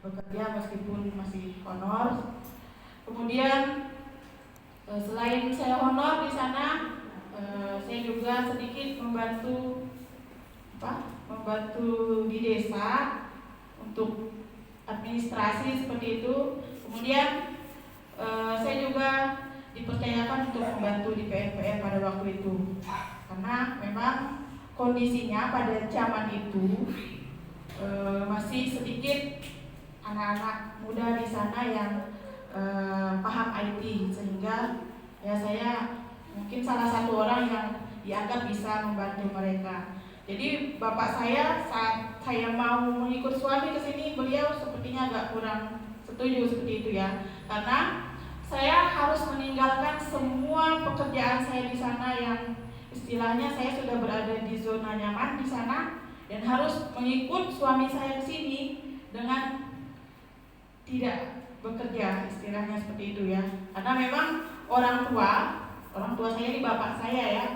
bekerja meskipun masih honor. Kemudian selain saya honor di sana, saya juga sedikit membantu di desa untuk administrasi seperti itu. Kemudian saya juga dipercayakan untuk membantu di PNPR pada waktu itu, karena memang kondisinya pada zaman itu masih sedikit anak-anak muda di sana yang paham IT, sehingga ya saya mungkin salah satu orang yang dianggap bisa membantu mereka. Jadi bapak saya saat saya mau mengikut suami ke sini, beliau sepertinya agak kurang setuju seperti itu ya, karena saya harus meninggalkan semua pekerjaan saya di sana yang istilahnya saya sudah berada di zona nyaman di sana, dan harus mengikut suami saya ke sini dengan tidak bekerja, istilahnya seperti itu ya. Karena memang orang tua saya ini bapak saya ya.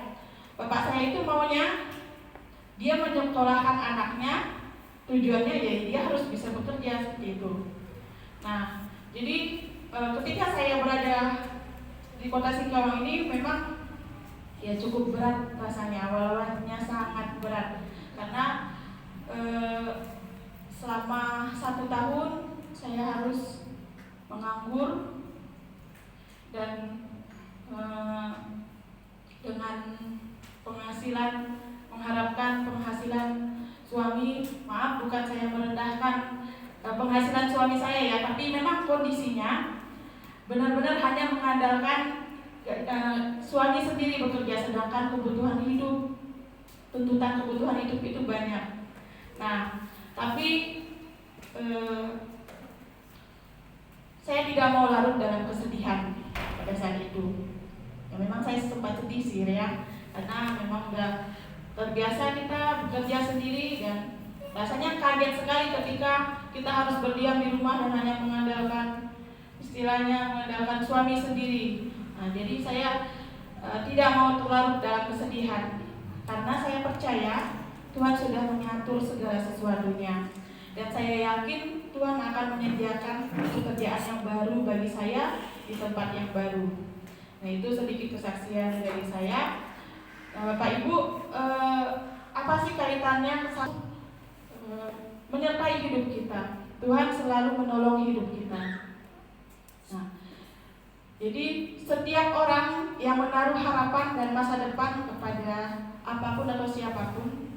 Bapak saya itu maunya dia menyekolahkan anaknya, tujuannya ya dia harus bisa bekerja seperti itu. Nah, jadi ketika saya berada di kota Singkawang ini memang ya cukup berat rasanya, awalnya sangat berat, karena selama 1 tahun saya harus menganggur dan dengan mengharapkan penghasilan suami, maaf bukan saya merendahkan penghasilan suami saya ya, tapi memang kondisinya benar-benar hanya mengandalkan suami sendiri bekerja, sedangkan tuntutan kebutuhan hidup itu banyak. Nah, tapi saya tidak mau larut dalam kesedihan pada saat itu. Ya memang saya sempat sedih sih ya, karena memang udah terbiasa kita bekerja sendiri dan rasanya kaget sekali ketika kita harus berdiam di rumah dan hanya mengandalkan suami sendiri. Nah, jadi saya tidak mau larut dalam kesedihan, karena saya percaya Tuhan sudah mengatur segala sesuatunya, dan saya yakin Tuhan akan menyediakan pekerjaan yang baru bagi saya di tempat yang baru. Nah, itu sedikit kesaksian dari saya. Bapak Ibu, apa sih kaitannya menyertai hidup kita? Tuhan selalu menolong hidup kita. Nah, jadi setiap orang yang menaruh harapan dan masa depan kepada apapun atau siapapun,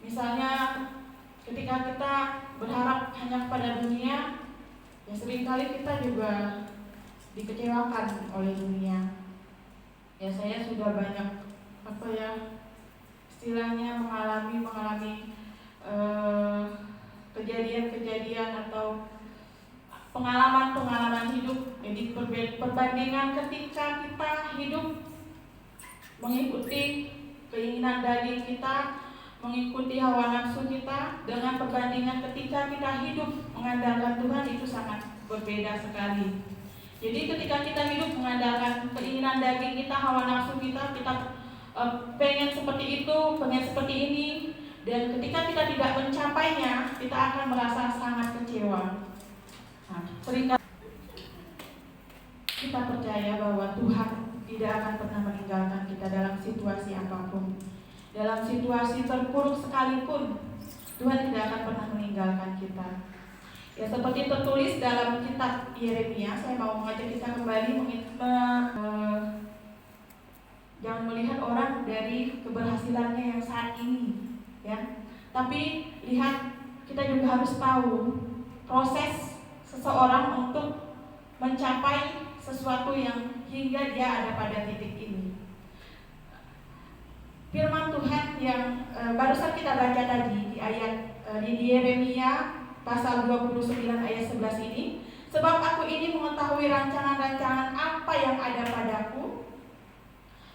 misalnya ketika kita berharap hanya kepada dunia, ya seringkali kita juga dikecewakan oleh dunia. Ya saya sudah banyak istilahnya mengalami kejadian-kejadian atau pengalaman hidup. Jadi perbandingan ketika kita hidup mengikuti keinginan daging kita, mengikuti hawa nafsu kita, dengan perbandingan ketika kita hidup mengandalkan Tuhan, itu sangat berbeda sekali. Jadi ketika kita hidup mengandalkan keinginan daging kita, hawa nafsu kita pengen seperti itu, pengen seperti ini, dan ketika kita tidak mencapainya, kita akan merasa sangat kecewa. Nah, seringkali kita percaya bahwa Tuhan tidak akan pernah meninggalkan kita dalam situasi apapun. Dalam situasi terpuruk sekalipun, Tuhan tidak akan pernah meninggalkan kita. Ya seperti tertulis dalam kitab Yeremia, saya mau mengajak kita kembali jangan melihat orang dari keberhasilannya yang saat ini, ya. Tapi lihat, kita juga harus tahu proses seseorang untuk mencapai sesuatu yang hingga dia ada pada titik ini. Firman Tuhan yang barusan kita baca tadi di ayat di Yeremia pasal 29 ayat 11 ini, sebab aku ini mengetahui rancangan-rancangan apa yang ada padaku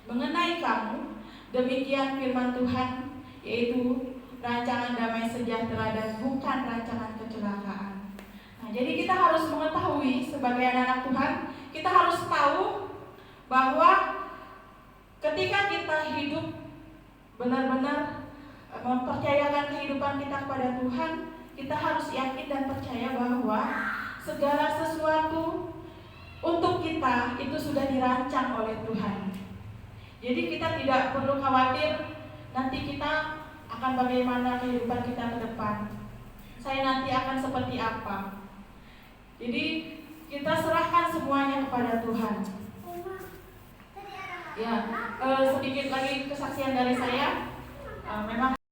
mengenai kamu, demikian firman Tuhan, yaitu rancangan damai sejahtera dan bukan rancangan kecelakaan. Nah, jadi kita harus mengetahui sebagai anak-anak Tuhan, kita harus tahu bahwa ketika kita hidup benar-benar mempercayakan kehidupan kita kepada Tuhan, kita harus yakin dan percaya bahwa segala sesuatu untuk kita itu sudah dirancang oleh Tuhan. Jadi kita tidak perlu khawatir nanti kita akan bagaimana kehidupan kita ke depan. Saya nanti akan seperti apa. Jadi kita serahkan semuanya kepada Tuhan. Ya, sedikit lagi kesaksian dari saya. Memang